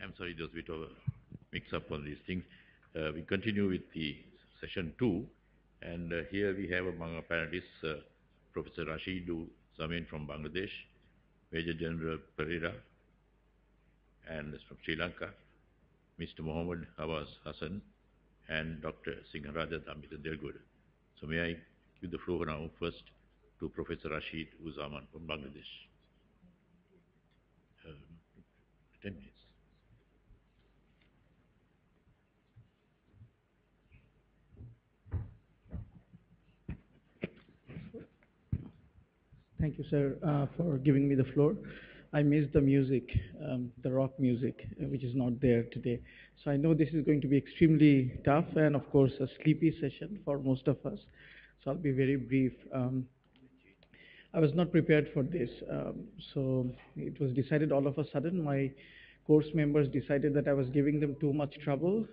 I'm sorry, there's a bit of a mix-up on these things. We continue with the session two, and here we have among our panelists Professor Rashidu Zamin from Bangladesh, Major General Pereira, and from Sri Lanka, Mr. Mohammed Awaz Hassan, and Dr. Singharaja Damita Delgode. So may I give the floor now first to Professor Rashid Uzaman from Bangladesh. 10 minutes. Thank you, sir, for giving me the floor. I missed the music, the rock music, which is not there today. So I know this is going to be extremely tough and, of course, a sleepy session for most of us. So I'll be very brief. I was not prepared for this. So it was decided all of a sudden. My course members decided that I was giving them too much trouble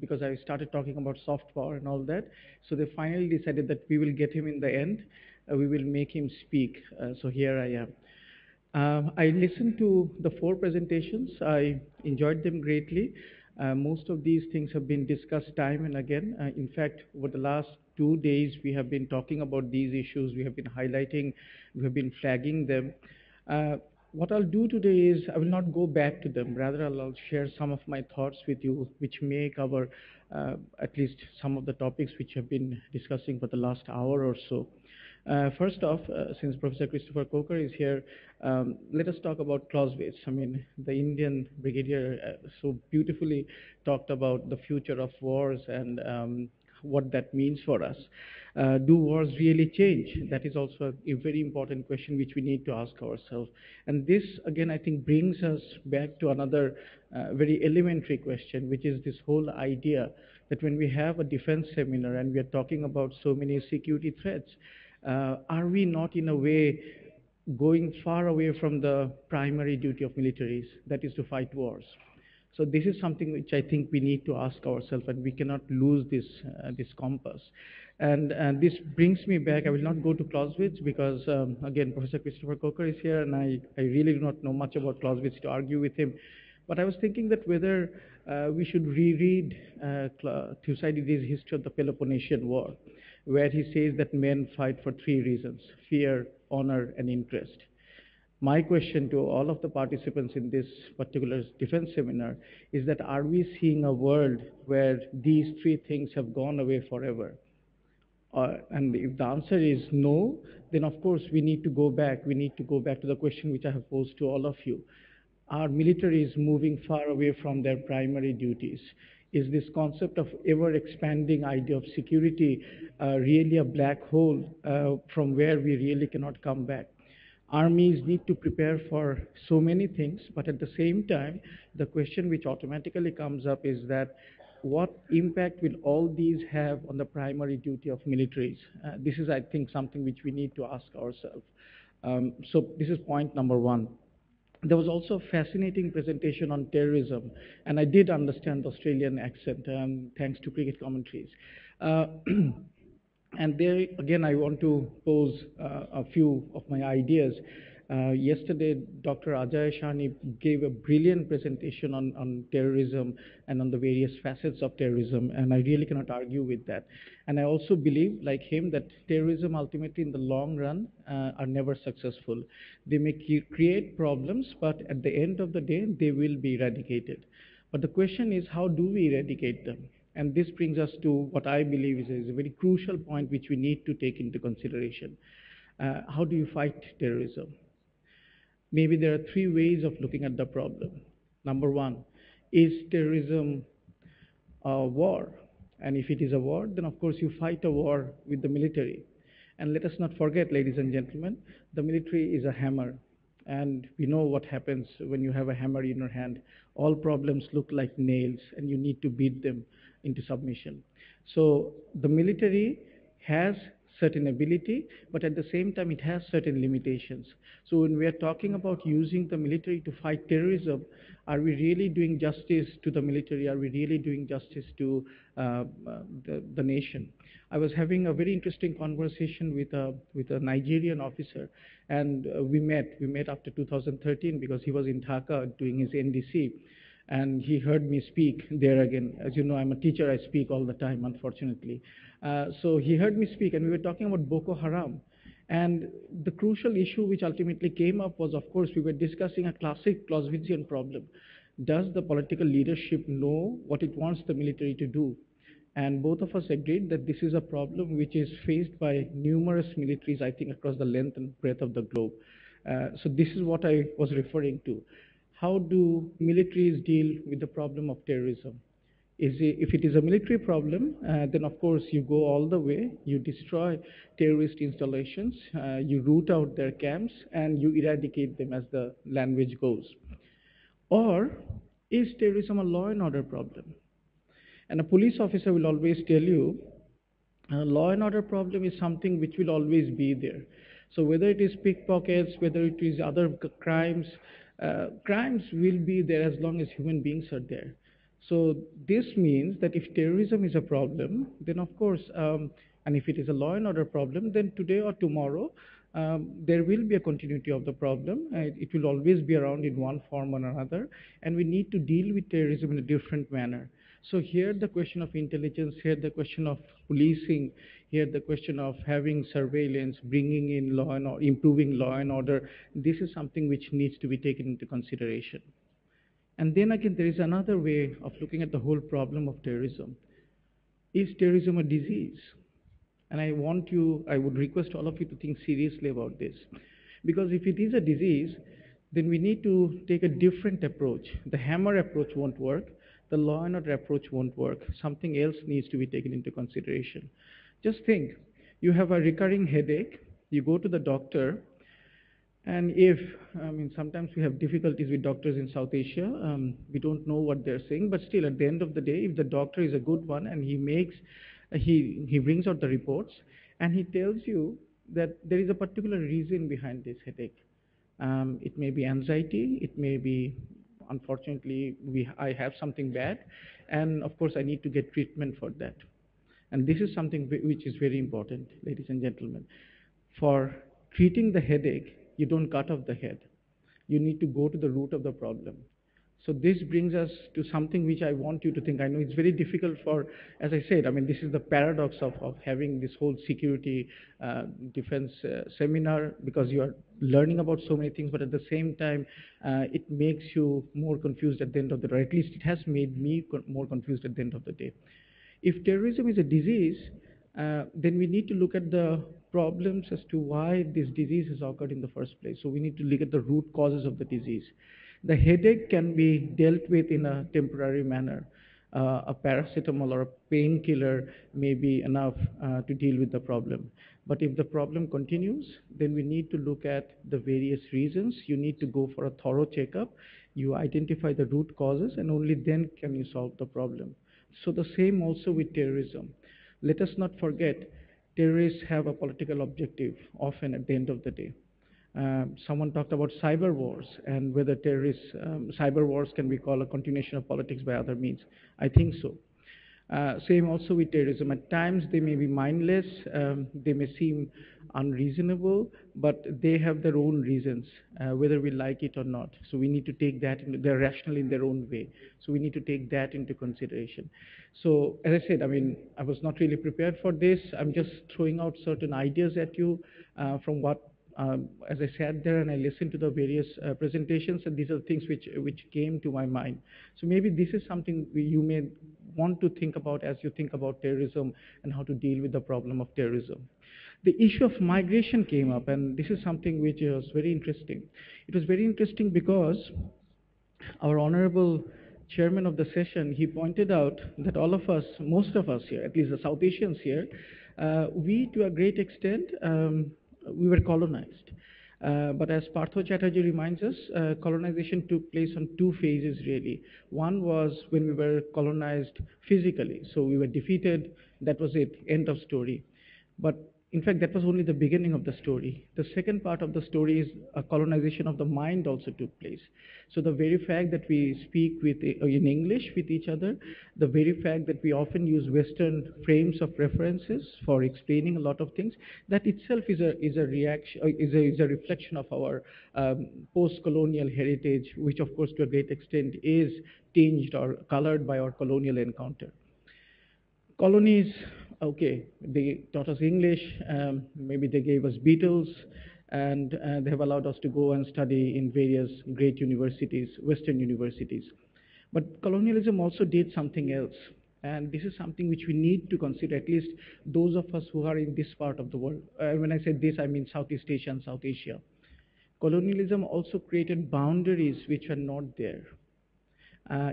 because I started talking about soft power and all that. So they finally decided that we will get him in the end. We will make him speak. So here I am. I listened to the four presentations. I enjoyed them greatly. Most of these things have been discussed time and again. In fact, over the last 2 days, we have been talking about these issues. We have been highlighting, we have been flagging them. What I'll do today is I will not go back to them. Rather, I'll share some of my thoughts with you, which may cover at least some of the topics which have been discussing for the last hour or so. First off, since Professor Christopher Coker is here, let us talk about Clausewitz. I mean, the Indian brigadier so beautifully talked about the future of wars and what that means for us. Do wars really change? That is also a very important question which we need to ask ourselves. And this, again, I think brings us back to another very elementary question, which is this whole idea that when we have a defense seminar and we are talking about so many security threats, are we not in a way going far away from the primary duty of militaries, that is to fight wars? So this is something which I think we need to ask ourselves, and we cannot lose this compass. And this brings me back. I will not go to Clausewitz because, again, Professor Christopher Coker is here, and I really do not know much about Clausewitz to argue with him. But I was thinking that whether we should reread Thucydides' History of the Peloponnesian War, where he says that men fight for three reasons: fear, honor, and interest. My question to all of the participants in this particular defense seminar is that are we seeing a world where these three things have gone away forever? And if the answer is no, then of course we need to go back. We need to go back to the question which I have posed to all of you. Are militaries moving far away from their primary duties? Is this concept of ever-expanding idea of security really a black hole from where we really cannot come back? Armies need to prepare for so many things, but at the same time, the question which automatically comes up is that what impact will all these have on the primary duty of militaries? This is, I think, something which we need to ask ourselves. So this is point number one. There was also a fascinating presentation on terrorism, and I did understand the Australian accent, thanks to cricket commentaries. And there, again, I want to pose a few of my ideas. Yesterday, Dr. Ajay Shani gave a brilliant presentation on terrorism and on the various facets of terrorism, and I really cannot argue with that. And I also believe, like him, that terrorism ultimately in the long run are never successful. They may create problems, but at the end of the day, they will be eradicated. But the question is, how do we eradicate them? And this brings us to what I believe is a very crucial point which we need to take into consideration. How do you fight terrorism? Maybe there are three ways of looking at the problem. Number one, is terrorism a war? And if it is a war, then of course you fight a war with the military. And let us not forget, ladies and gentlemen, the military is a hammer. And we know what happens when you have a hammer in your hand. All problems look like nails, and you need to beat them into submission. So the military has certain ability, but at the same time it has certain limitations. So when we are talking about using the military to fight terrorism, are we really doing justice to the military? Are we really doing justice to the nation? I was having a very interesting conversation with a Nigerian officer, and we met after 2013 because he was in Dhaka doing his NDC. and he heard me speak there again. As you know, I'm a teacher, I speak all the time, unfortunately. So he heard me speak, and we were talking about Boko Haram. And the crucial issue which ultimately came up was, of course, we were discussing a classic Clausewitzian problem. Does the political leadership know what it wants the military to do? And both of us agreed that this is a problem which is faced by numerous militaries, I think, across the length and breadth of the globe. So this is what I was referring to. How do militaries deal with the problem of terrorism? If it is a military problem, then of course you go all the way, you destroy terrorist installations, you root out their camps, and you eradicate them as the language goes. Or is terrorism a law and order problem? And a police officer will always tell you, law and order problem is something which will always be there. So whether it is pickpockets, whether it is other crimes, crimes will be there as long as human beings are there. So this means that if terrorism is a problem, then of course, and if it is a law and order problem, then today or tomorrow, there will be a continuity of the problem. It will always be around in one form or another, and we need to deal with terrorism in a different manner. So here the question of intelligence, here the question of policing, here the question of having surveillance, bringing in law and order, improving law and order, this is something which needs to be taken into consideration. And then again, there is another way of looking at the whole problem of terrorism. Is terrorism a disease? And I would request all of you to think seriously about this. Because if it is a disease, then we need to take a different approach. The hammer approach won't work. The law and order approach won't work. Something else needs to be taken into consideration. Just think, you have a recurring headache, you go to the doctor, and sometimes we have difficulties with doctors in South Asia. We don't know what they're saying, but still, at the end of the day, if the doctor is a good one and he brings out the reports and he tells you that there is a particular reason behind this headache. It may be anxiety, it may be, unfortunately, I have something bad, and of course I need to get treatment for that. And this is something which is very important, ladies and gentlemen. For treating the headache, you don't cut off the head. You need to go to the root of the problem. So this brings us to something which I want you to think. I know it's very difficult for, as I said, this is the paradox of having this whole security defense seminar, because you are learning about so many things, but at the same time, it makes you more confused at the end of the day, or at least it has made me more confused at the end of the day. If terrorism is a disease, then we need to look at the problems as to why this disease has occurred in the first place. So we need to look at the root causes of the disease. The headache can be dealt with in a temporary manner. A paracetamol or a painkiller may be enough to deal with the problem. But if the problem continues, then we need to look at the various reasons. You need to go for a thorough checkup. You identify the root causes, and only then can you solve the problem. So the same also with terrorism. Let us not forget, terrorists have a political objective often at the end of the day. Someone talked about cyber wars and whether cyber wars can be called a continuation of politics by other means. I think so. Same also with terrorism. At times they may be mindless, they may seem unreasonable, but they have their own reasons, whether we like it or not. So we need to take that, they're rational in their own way. So we need to take that into consideration. So as I said, I was not really prepared for this. I'm just throwing out certain ideas at you from what, as I sat there and I listened to the various presentations, and these are things which came to my mind. So maybe this is something you may want to think about as you think about terrorism and how to deal with the problem of terrorism. The issue of migration came up, and this is something which was very interesting. It was very interesting because our honorable chairman of the session, he pointed out that all of us, most of us here, at least the South Asians here, we to a great extent, we were colonized. But as Partho Chatterjee reminds us, colonization took place on two phases really. One was when we were colonized physically. So we were defeated, that was it, end of story. But In fact, that was only the beginning of the story. The second part of the story is a colonization of the mind also took place. So the very fact that we speak in English with each other, the very fact that we often use Western frames of references for explaining a lot of things, that itself is a reaction, is a reflection of our post-colonial heritage, which of course to a great extent is tinged or colored by our colonial encounter. Colonies, okay, they taught us English, maybe they gave us Beatles, and they have allowed us to go and study in various great universities, Western universities. But colonialism also did something else, and this is something which we need to consider, at least those of us who are in this part of the world. When I say this, I mean Southeast Asia and South Asia. Colonialism also created boundaries which are not there.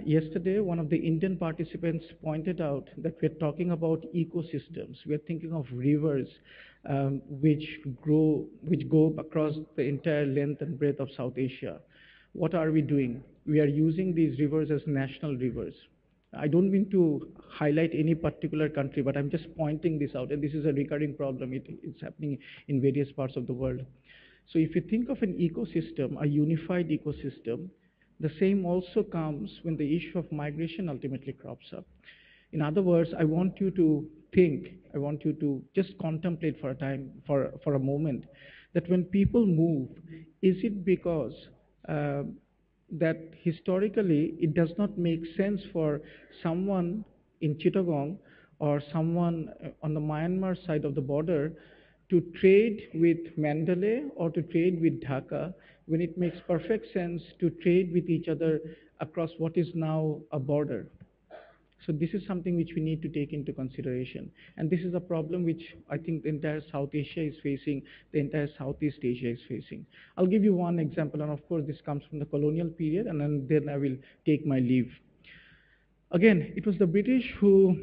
Yesterday, one of the Indian participants pointed out that we're talking about ecosystems. We're thinking of rivers which go across the entire length and breadth of South Asia. What are we doing? We are using these rivers as national rivers. I don't mean to highlight any particular country, but I'm just pointing this out, and this is a recurring problem. It's happening in various parts of the world. So if you think of an ecosystem, a unified ecosystem, the same also comes when the issue of migration ultimately crops up. In other words, I want you to think, I want you to just contemplate for a time, for a moment, that when people move, is it because that historically it does not make sense for someone in Chittagong or someone on the Myanmar side of the border to trade with Mandalay or to trade with Dhaka when it makes perfect sense to trade with each other across what is now a border. So this is something which we need to take into consideration. And this is a problem which I think the entire South Asia is facing, the entire Southeast Asia is facing. I'll give you one example, and of course this comes from the colonial period, and then I will take my leave. Again, it was the British who,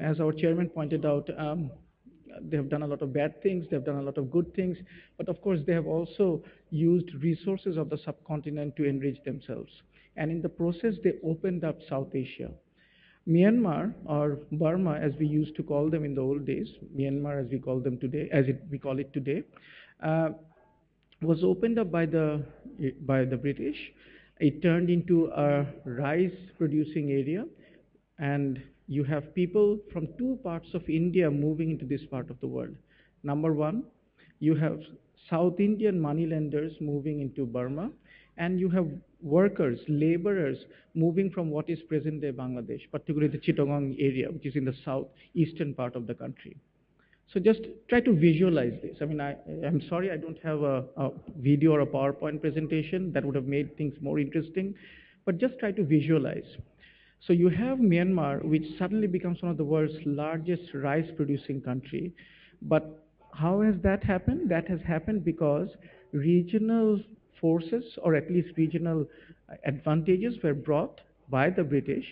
as our chairman pointed out, they have done a lot of bad things, they have done a lot of good things, but of course they have also used resources of the subcontinent to enrich themselves. And in the process, they opened up South Asia. Myanmar, or Burma as we used to call them in the old days, Myanmar as we call them today, we call it today, was opened up by the British. It turned into a rice-producing area, and you have people from two parts of India moving into this part of the world. Number one, you have South Indian moneylenders moving into Burma, and you have workers, laborers moving from what is present-day Bangladesh, particularly the Chittagong area, which is in the southeastern part of the country. So just try to visualize this. I mean, I'm sorry I don't have a video or a PowerPoint presentation that would have made things more interesting, but just try to visualize. So you have Myanmar, which suddenly becomes one of the world's largest rice-producing country. But how has that happened? That has happened because regional forces, or at least regional advantages, were brought by the British,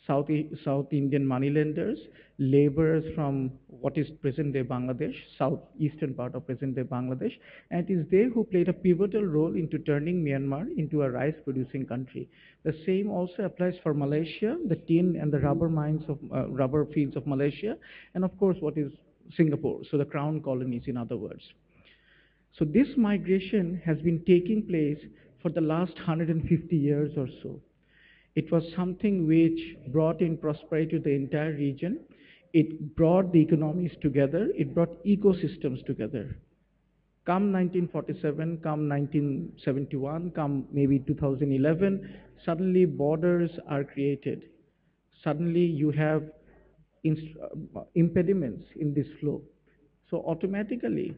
South Indian moneylenders, laborers from what is present-day Bangladesh, southeastern part of present-day Bangladesh, and it is they who played a pivotal role into turning Myanmar into a rice-producing country. The same also applies for Malaysia, the tin and the rubber mines of rubber fields of Malaysia, and of course what is Singapore, so the crown colonies in other words. So this migration has been taking place for the last 150 years or so. It was something which brought in prosperity to the entire region. It brought the economies together. It brought ecosystems together. Come 1947, come 1971, come maybe 2011, suddenly borders are created. Suddenly you have impediments in this flow. So automatically,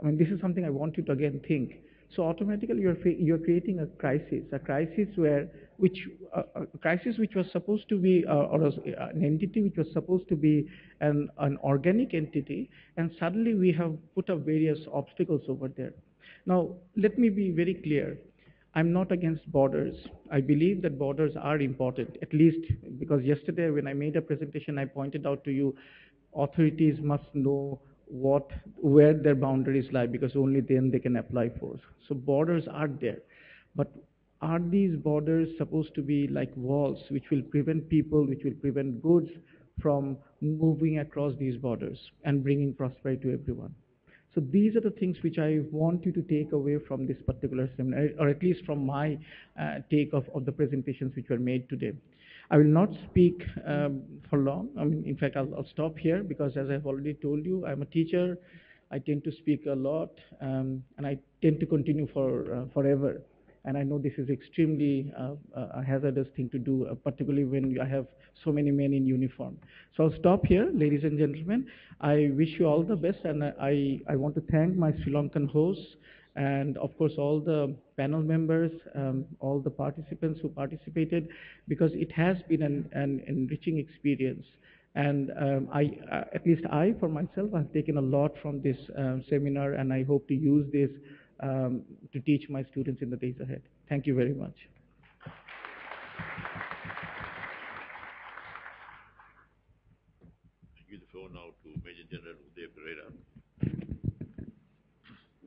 I mean, this is something I want you to again think. So automatically you're creating a crisis which was supposed to be, or an entity which was supposed to be an organic entity, and suddenly we have put up various obstacles over there. Now, let me be very clear. I'm not against borders. I believe that borders are important, at least because yesterday when I made a presentation, I pointed out to you, authorities must know where their boundaries lie, because only then they can apply force. So borders are there. But are these borders supposed to be like walls which will prevent people, which will prevent goods from moving across these borders and bringing prosperity to everyone. So these are the things which I want you to take away from this particular seminar, or at least from my take of the presentations which were made today. I will not speak for long. I mean, in fact, I'll stop here because, as I've already told you, I'm a teacher. I tend to speak a lot, and I tend to continue for forever. And I know this is extremely a hazardous thing to do, particularly when I have so many men in uniform. So I'll stop here, ladies and gentlemen. I wish you all the best, and I want to thank my Sri Lankan hosts, and of course all the panel members, all the participants who participated, because it has been an enriching experience. And at least I, for myself, have taken a lot from this seminar, and I hope to use this to teach my students in the days ahead. Thank you very much. I give the floor now to Major General Uday Pereira.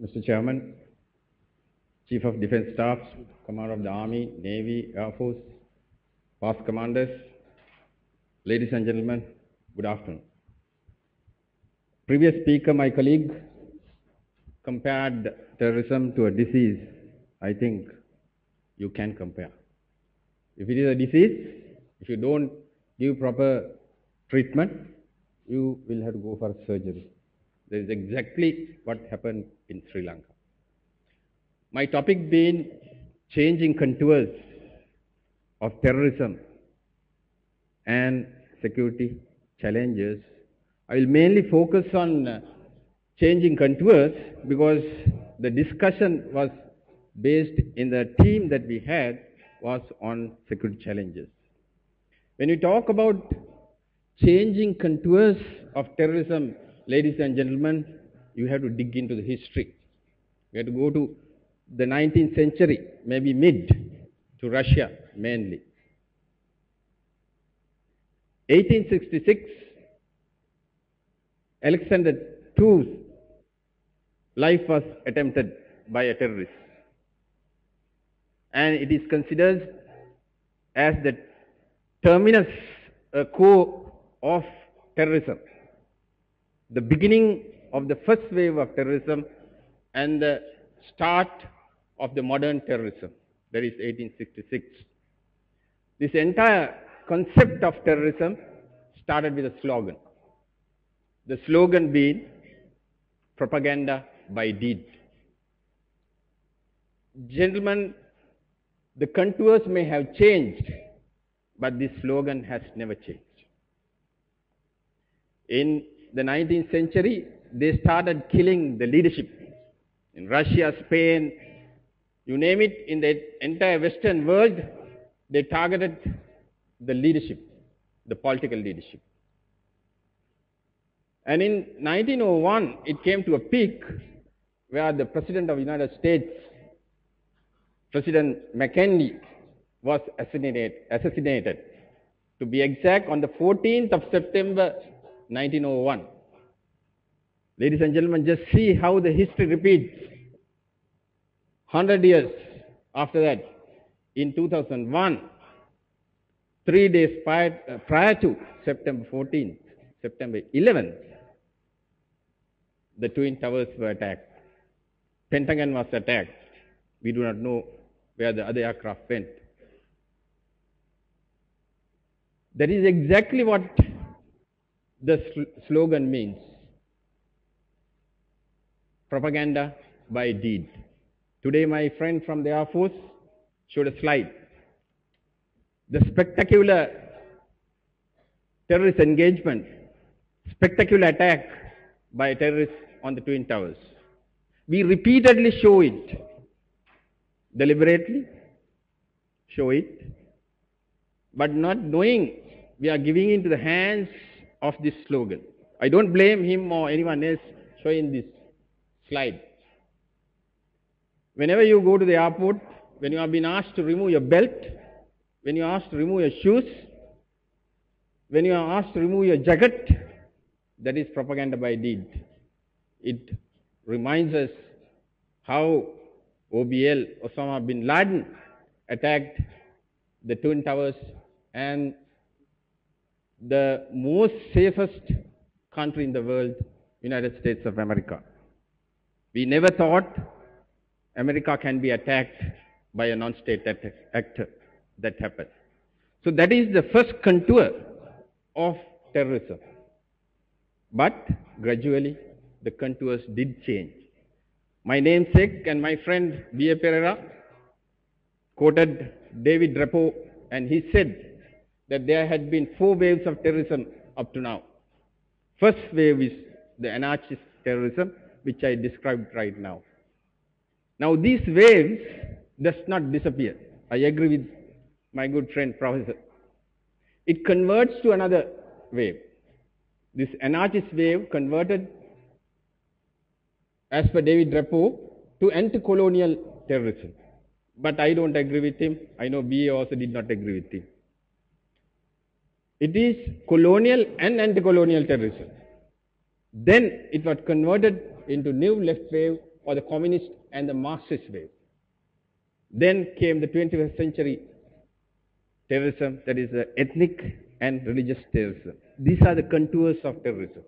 Mr. Chairman, Chief of Defence Staff, Commander of the Army, Navy, Air Force, past commanders, ladies and gentlemen, good afternoon. Previous speaker, my colleague, compared terrorism to a disease. I think you can compare. If it is a disease, if you don't give proper treatment, you will have to go for surgery. That is exactly what happened in Sri Lanka. My topic being changing contours of terrorism and security challenges. I will mainly focus on changing contours because the discussion was based in the theme that we had was on security challenges. When we talk about changing contours of terrorism, ladies and gentlemen, you have to dig into the history. You have to go to the 19th century, maybe mid, to Russia mainly. 1866, Alexander II's life was attempted by a terrorist. And it is considered as the terminus core of terrorism, the beginning of the first wave of terrorism and the start of the modern terrorism, that is 1866. This entire concept of terrorism started with a slogan. The slogan being propaganda by deed. Gentlemen, the contours may have changed, but this slogan has never changed. In the 19th century, they started killing the leadership. In Russia, Spain, you name it, in the entire Western world, they targeted the leadership, the political leadership. And in 1901, it came to a peak where the President of the United States, President McKinley, was assassinated. To be exact, on the 14th of September, 1901. Ladies and gentlemen, just see how the history repeats. 100 years after that, in 2001, 3 days prior to September 14th, September 11th, the Twin Towers were attacked. Pentagon was attacked. We do not know where the other aircraft went. That is exactly what the slogan means. Propaganda by deed. Today my friend from the Air Force showed a slide. The spectacular terrorist engagement, spectacular attack by terrorists on the Twin Towers. We repeatedly show it, deliberately show it, but not knowing we are giving into the hands of this slogan. I don't blame him or anyone else showing this slide. Whenever you go to the airport, when you have been asked to remove your belt, when you are asked to remove your shoes, when you are asked to remove your jacket, that is propaganda by deed. It reminds us how OBL, Osama bin Laden, attacked the Twin Towers and the most safest country in the world, United States of America. We never thought America can be attacked by a non-state actor. That happened. So that is the first contour of terrorism. But gradually, the contours did change. My namesake and my friend B.A. Pereira quoted David Repo, and he said that there had been 4 waves of terrorism up to now. First wave is the anarchist terrorism, which I described right now. Now these waves does not disappear. I agree with my good friend Professor. It converts to another wave. This anarchist wave converted, as per David Repo, to anti-colonial terrorism. But I don't agree with him. I know B.A. also did not agree with him. It is colonial and anti-colonial terrorism. Then it was converted into new left wave, or the communist and the Marxist wave. Then came the 21st century terrorism, that is the ethnic and religious terrorism. These are the contours of terrorism.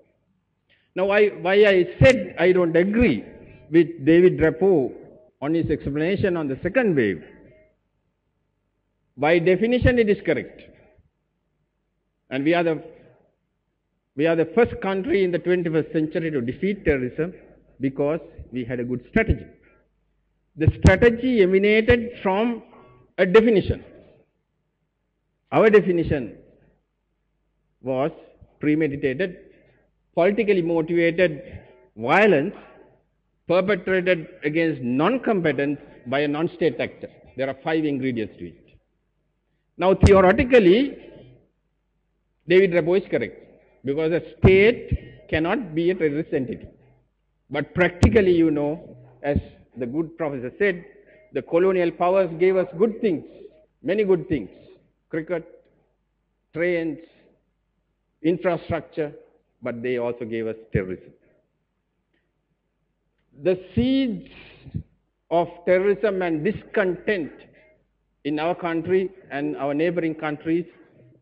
Now, why I said I don't agree with David Repo on his explanation on the second wave. By definition, it is correct. And we are the first country in the 21st century to defeat terrorism because we had a good strategy. The strategy emanated from a definition. Our definition was premeditated, politically motivated violence perpetrated against non-combatants by a non-state actor. There are 5 ingredients to it. Now, theoretically, David Repo is correct, because a state cannot be a terrorist entity. But practically, you know, as the good professor said, the colonial powers gave us good things, many good things. Cricket, trains, infrastructure, but they also gave us terrorism. The seeds of terrorism and discontent in our country and our neighboring countries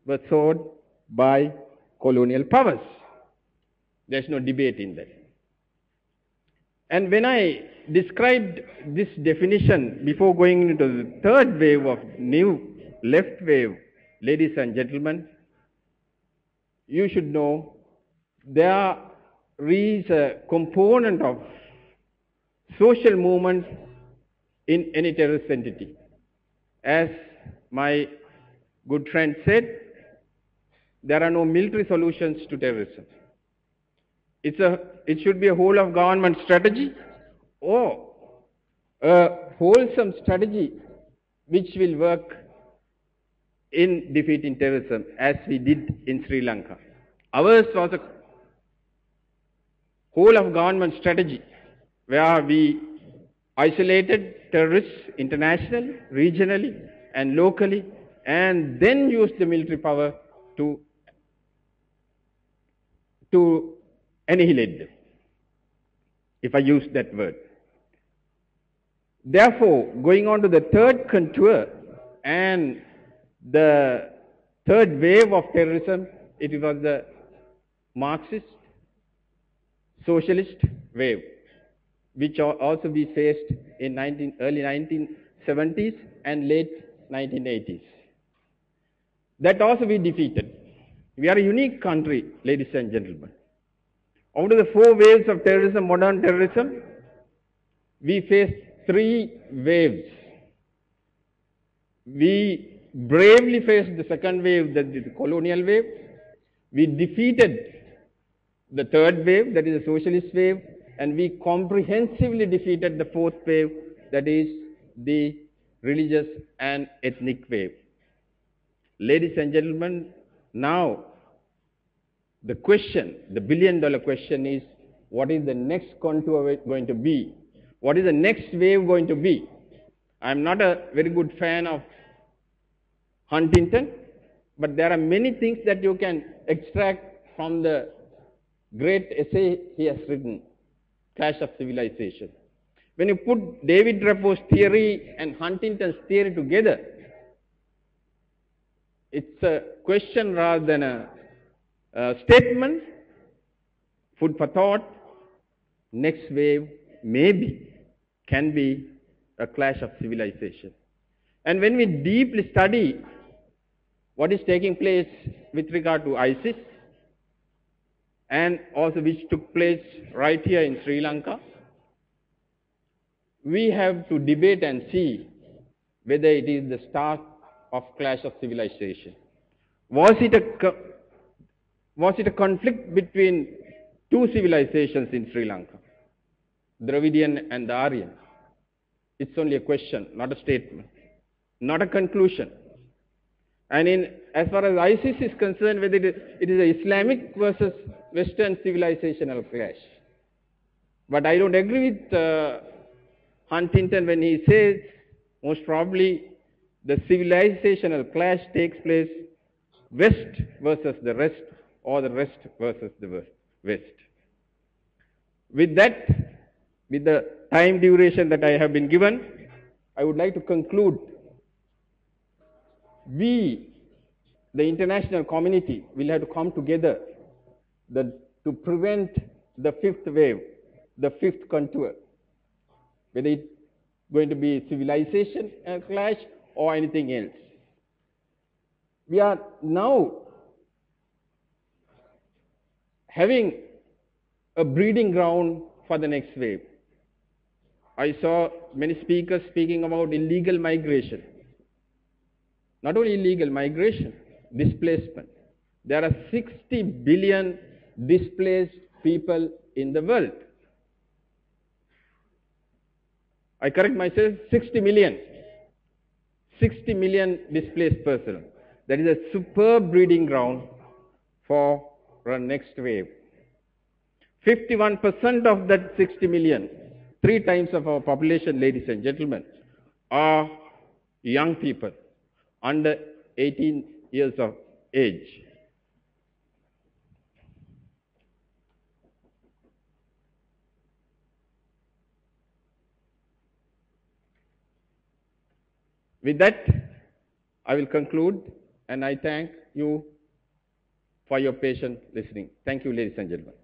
were sowed by colonial powers. There's no debate in that. And when I described this definition before going into the third wave of new left wave, ladies and gentlemen, you should know there is a component of social movement in any terrorist entity. As my good friend said, there are no military solutions to terrorism. It should be a whole of government strategy or a wholesome strategy which will work in defeating terrorism, as we did in Sri Lanka. Ours was a whole of government strategy where we isolated terrorists internationally, regionally and locally, and then used the military power to annihilate them, if I use that word. Therefore, going on to the third contour and the third wave of terrorism, it was the Marxist, socialist wave, which also we faced in early 1970s and late 1980s. That also we defeated. We are a unique country, ladies and gentlemen. Out of the 4 waves of terrorism, modern terrorism, we faced 3 waves. We bravely faced the second wave, that is the colonial wave. We defeated the third wave, that is the socialist wave, and we comprehensively defeated the 4th wave, that is the religious and ethnic wave. Ladies and gentlemen, now the question, the billion-dollar question is, what is the next contour going to be? What is the next wave going to be? I'm not a very good fan of Huntington, but there are many things that you can extract from the great essay he has written, Clash of Civilization. When you put David Repo's theory and Huntington's theory together, it's a question rather than a Statement, food for thought, next wave maybe can be a clash of civilization. And when we deeply study what is taking place with regard to ISIS and also which took place right here in Sri Lanka, we have to debate and see whether it is the start of clash of civilization. Was it a conflict between two civilizations in Sri Lanka, Dravidian and the Aryan? It's only a question, not a statement, not a conclusion. And as far as ISIS is concerned, whether it is an Islamic versus Western civilizational clash. But I don't agree with Huntington when he says most probably the civilizational clash takes place West versus the rest, or the West versus the West. With that, with the time duration that I have been given, I would like to conclude. We, the international community, will have to come together to prevent the fifth wave, the fifth contour, whether it's going to be civilization clash or anything else. We are now having a breeding ground for the next wave. I saw many speakers speaking about illegal migration. Not only illegal migration, displacement. There are 60 billion displaced people in the world. I correct myself, 60 million. 60 million displaced persons. That is a superb breeding ground for our next wave. 51% of that 60 million, 3 times of our population, ladies and gentlemen, are young people under 18 years of age. With that, I will conclude, and I thank you for your patient listening. Thank you, ladies and gentlemen.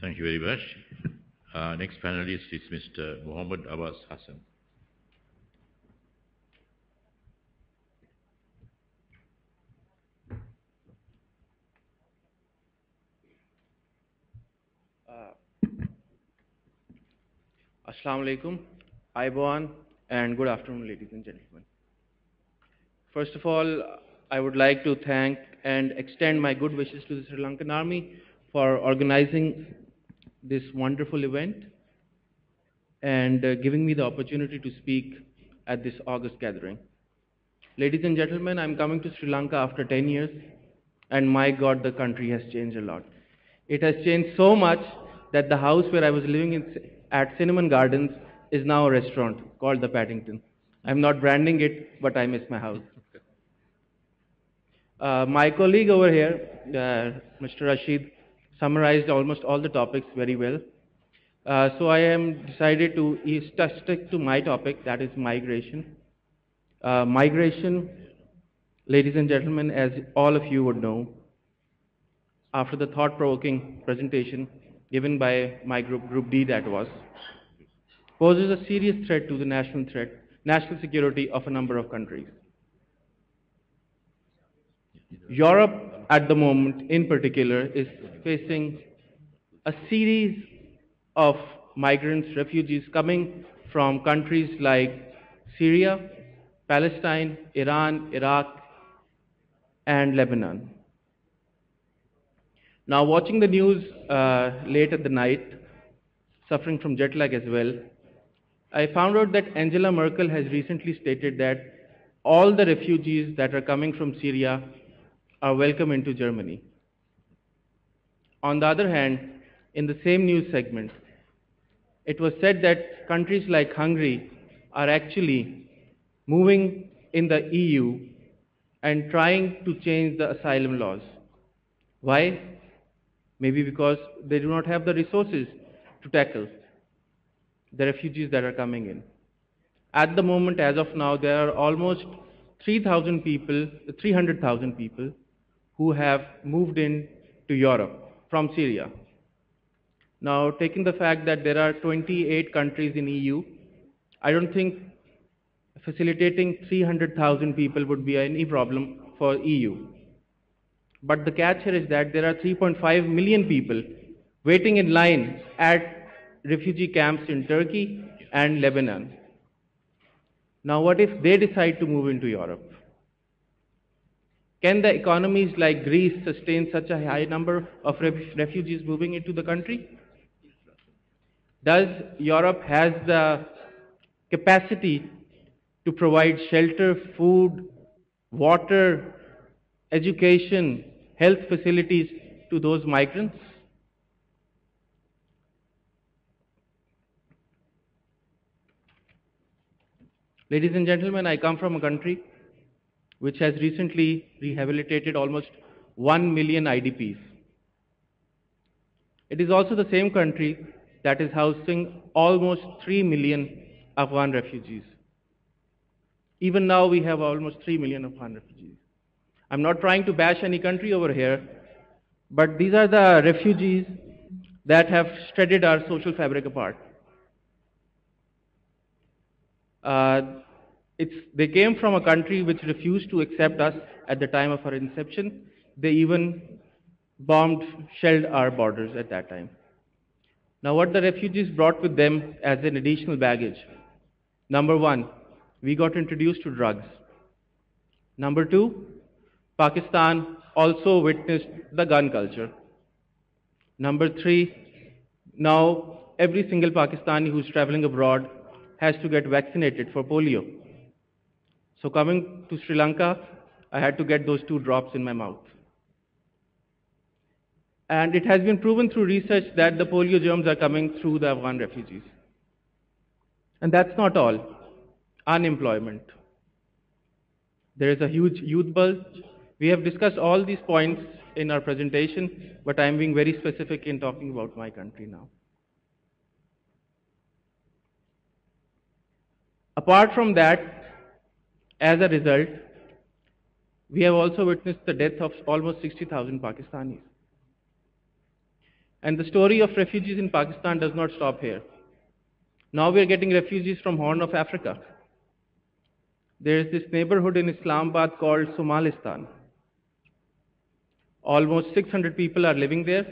Thank you very much. Next panelist is Mr. Muhammad Abbas Hassan. Assalamu alaikum, Aiban, and good afternoon, ladies and gentlemen. First of all, I would like to thank and extend my good wishes to the Sri Lankan Army for organizing this wonderful event and giving me the opportunity to speak at this August gathering. Ladies and gentlemen, I'm coming to Sri Lanka after 10 years, and my God, the country has changed a lot. It has changed so much that the house where I was living at Cinnamon Gardens is now a restaurant called the Paddington. I'm not branding it, but I miss my house. My colleague over here, Mr. Rashid, summarized almost all the topics very well. So I am decided to stick to my topic, that is migration. Migration, ladies and gentlemen, as all of you would know, after the thought-provoking presentation given by my group D that was, poses a serious threat to the national security of a number of countries. Europe at the moment in particular is facing a series of migrants, refugees coming from countries like Syria, Palestine, Iran, Iraq, and Lebanon. Now, watching the news late at the night, suffering from jet lag as well, I found out that Angela Merkel has recently stated that all the refugees that are coming from Syria are welcome into Germany. On the other hand, in the same news segment, it was said that countries like Hungary are actually moving in the EU and trying to change the asylum laws. Why? Maybe because they do not have the resources to tackle the refugees that are coming in. At the moment, as of now, there are almost 3,000 people, 300,000 people who have moved in to Europe from Syria. Now, taking the fact that there are 28 countries in EU, I don't think facilitating 300,000 people would be any problem for EU. But the catch here is that there are 3.5 million people waiting in line at refugee camps in Turkey and Lebanon. Now, what if they decide to move into Europe? Can the economies like Greece sustain such a high number of refugees moving into the country? Does Europe has the capacity to provide shelter, food, water, education, health facilities to those migrants? Ladies and gentlemen, I come from a country which has recently rehabilitated almost 1 million IDPs. It is also the same country that is housing almost 3 million Afghan refugees. Even now, we have almost 3 million Afghan refugees. I'm not trying to bash any country over here, but these are the refugees that have shredded our social fabric apart. They came from a country which refused to accept us at the time of our inception. They even bombed, shelled our borders at that time. Now, what the refugees brought with them as an additional baggage? Number one, we got introduced to drugs. Number two, Pakistan also witnessed the gun culture. Number three, now every single Pakistani who's traveling abroad has to get vaccinated for polio. So coming to Sri Lanka, I had to get those 2 drops in my mouth. And it has been proven through research that the polio germs are coming through the Afghan refugees. And that's not all. Unemployment. There is a huge youth bulge. We have discussed all these points in our presentation, but I'm being very specific in talking about my country now. Apart from that, as a result, we have also witnessed the death of almost 60,000 Pakistanis. And the story of refugees in Pakistan does not stop here. Now we are getting refugees from Horn of Africa. There is this neighborhood in Islamabad called Somalistan. Almost 600 people are living there,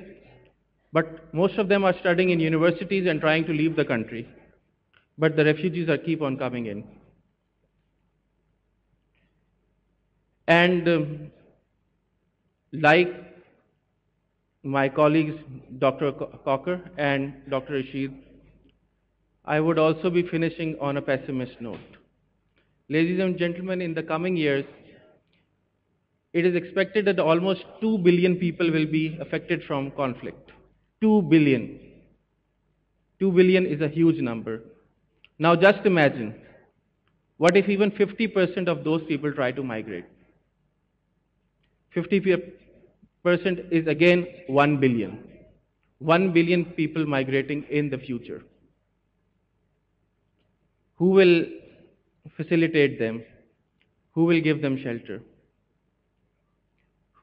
but most of them are studying in universities and trying to leave the country. But the refugees keep on coming in. And like my colleagues, Dr. Cocker and Dr. Rashid, I would also be finishing on a pessimist note. Ladies and gentlemen, in the coming years, it is expected that almost 2 billion people will be affected from conflict. 2 billion. 2 billion is a huge number. Now just imagine, what if even 50% of those people try to migrate? 50% is again 1 billion. 1 billion people migrating in the future. Who will facilitate them? Who will give them shelter?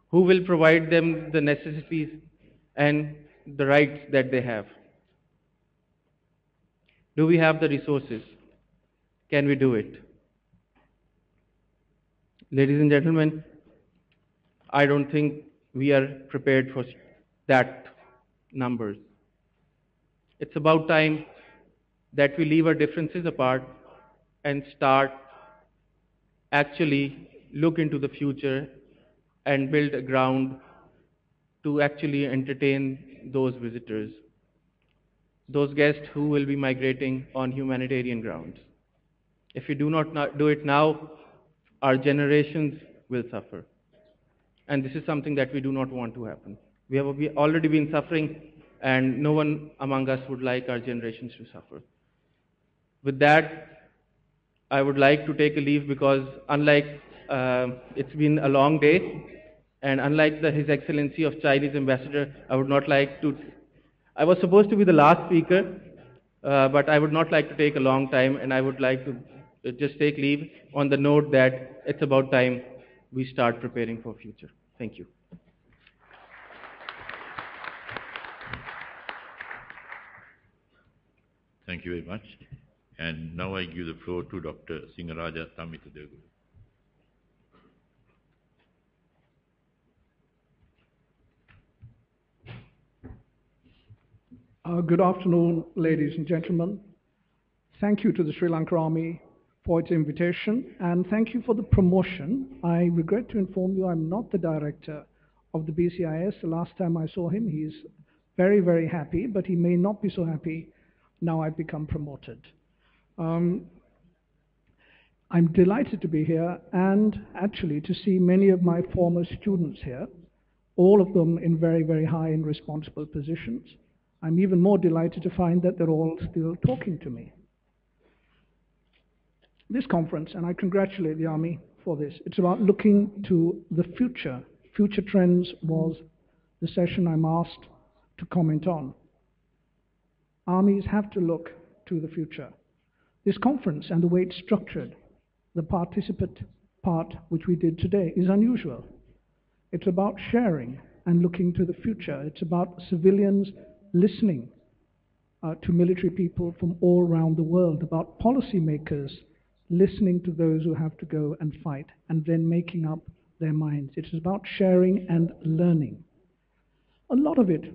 Who will provide them the necessities and the rights that they have? Do we have the resources? Can we do it? Ladies and gentlemen, I don't think we are prepared for that numbers. It's about time that we leave our differences apart and start actually look into the future and build a ground to actually entertain those visitors, those guests who will be migrating on humanitarian grounds. If we do not do it now, our generations will suffer. And this is something that we do not want to happen. We have already been suffering, and no one among us would like our generations to suffer. With that, I would like to take a leave because unlike it's been a long day, and unlike His Excellency of Chinese Ambassador, I would not like to, I was supposed to be the last speaker, but I would not like to take a long time, and I would like to just take leave on the note that it's about time we start preparing for future. Thank you. Thank you very much. And now I give the floor to Dr. Singaraja Tamitadegu. Good afternoon, ladies and gentlemen. Thank you to the Sri Lanka Army for its invitation, and thank you for the promotion. I regret to inform you I'm not the director of the BCIS. The last time I saw him, he's very, very happy, but he may not be so happy now I've become promoted. I'm delighted to be here and actually to see many of my former students here, all of them in very, very high and responsible positions. I'm even more delighted to find that they're all still talking to me. This conference, and I congratulate the Army for this, it's about looking to the future. Future trends was the session I'm asked to comment on. Armies have to look to the future. This conference and the way it's structured, the participant part which we did today, is unusual. It's about sharing and looking to the future. It's about civilians listening to military people from all around the world, about policymakers listening to those who have to go and fight and then making up their minds. It's about sharing and learning. A lot of it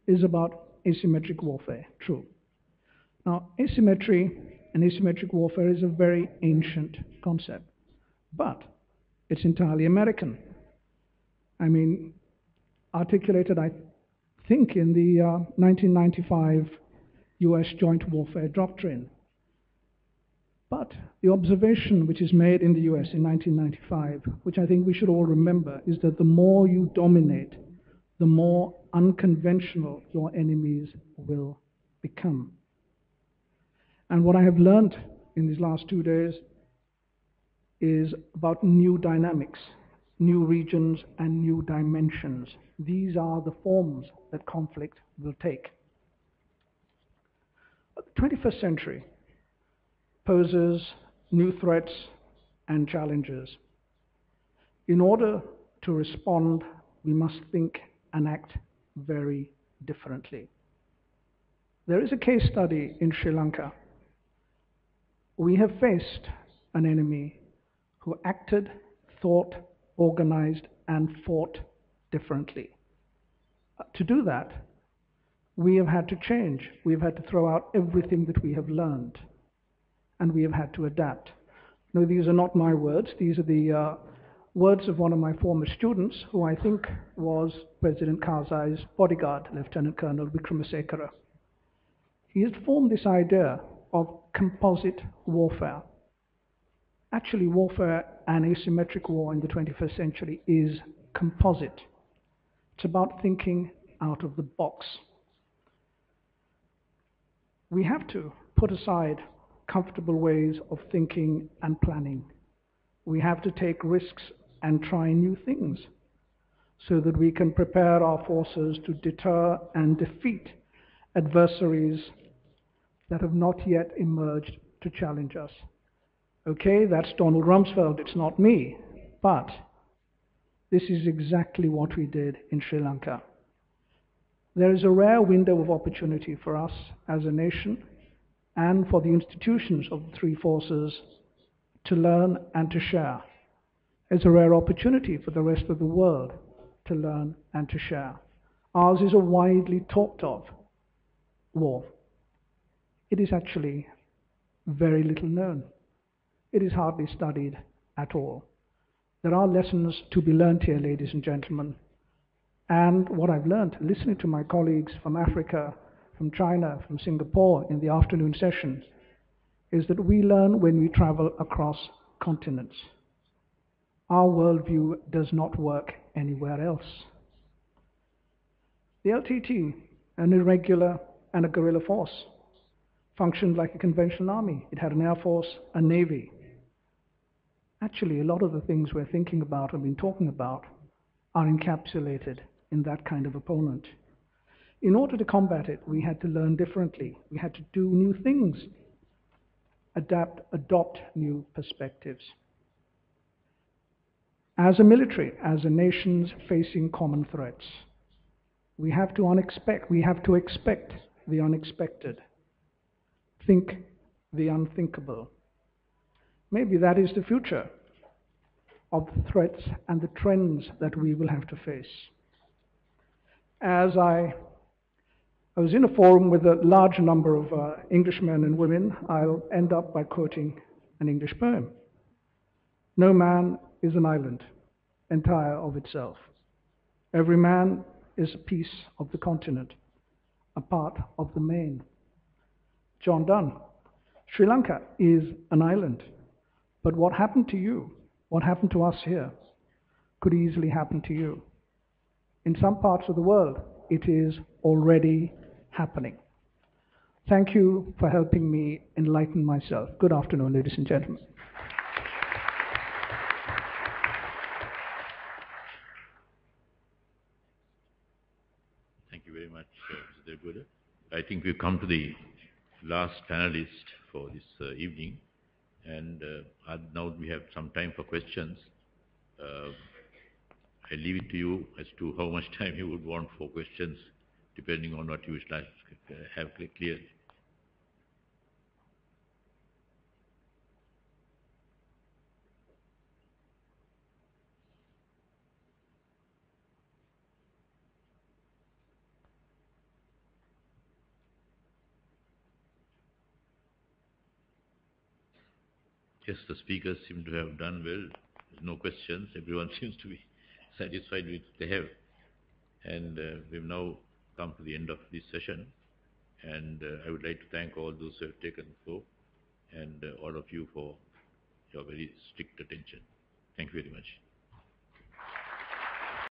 is about asymmetric warfare, true. Now, asymmetry and asymmetric warfare is a very ancient concept, but it's entirely American. I mean, articulated, I think, in the 1995 US Joint Warfare Doctrine. But the observation which is made in the US in 1995, which I think we should all remember, is that the more you dominate, the more unconventional your enemies will become. And what I have learned in these last 2 days is about new dynamics, new regions, and new dimensions. These are the forms that conflict will take. The 21st century poses new threats and challenges. In order to respond, we must think and act very differently. There is a case study in Sri Lanka. We have faced an enemy who acted, thought, organized, and fought differently. To do that, we have had to change. We've had to throw out everything that we have learned, and we have had to adapt. No, these are not my words. These are the words of one of my former students, who I think was President Karzai's bodyguard, Lieutenant Colonel Wickramasekara. He has formed this idea of composite warfare. Actually, warfare and asymmetric war in the 21st century is composite. It's about thinking out of the box. We have to put aside comfortable ways of thinking and planning. We have to take risks and try new things so that we can prepare our forces to deter and defeat adversaries that have not yet emerged to challenge us. Okay, that's Donald Rumsfeld, it's not me, but this is exactly what we did in Sri Lanka. There is a rare window of opportunity for us as a nation and for the institutions of the three forces to learn and to share. It's a rare opportunity for the rest of the world to learn and to share. Ours is a widely talked of war. It is actually very little known. It is hardly studied at all. There are lessons to be learned here, ladies and gentlemen. And what I've learned, listening to my colleagues from Africa, from China, from Singapore in the afternoon sessions, is that we learn when we travel across continents. Our worldview does not work anywhere else. The LTT, an irregular and a guerrilla force, functioned like a conventional army. It had an air force, a navy. Actually, a lot of the things we're thinking about and been talking about are encapsulated in that kind of opponent. In order to combat it, we had to learn differently. We had to do new things. adopt new perspectives. As a military, as a nation facing common threats, we have to expect the unexpected, think the unthinkable. Maybe that is the future of the threats and the trends that we will have to face. As I was in a forum with a large number of Englishmen and women, I'll end up by quoting an English poem. No man is an island, entire of itself. Every man is a piece of the continent, a part of the main. John Donne. Sri Lanka is an island, but what happened to you, what happened to us here, could easily happen to you. In some parts of the world, it is already happening. Thank you for helping me enlighten myself. Good afternoon, ladies and gentlemen. Thank you very much, Mr. Deguda. I think we've come to the last panelist for this evening, and now we have some time for questions. I leave it to you as to how much time you would want for questions, depending on what you wish to have clear. Yes, the speakers seem to have done well. There's no questions. Everyone seems to be satisfied with what they have. And we've now come to the end of this session. And I would like to thank all those who have taken the floor and all of you for your very strict attention. Thank you very much.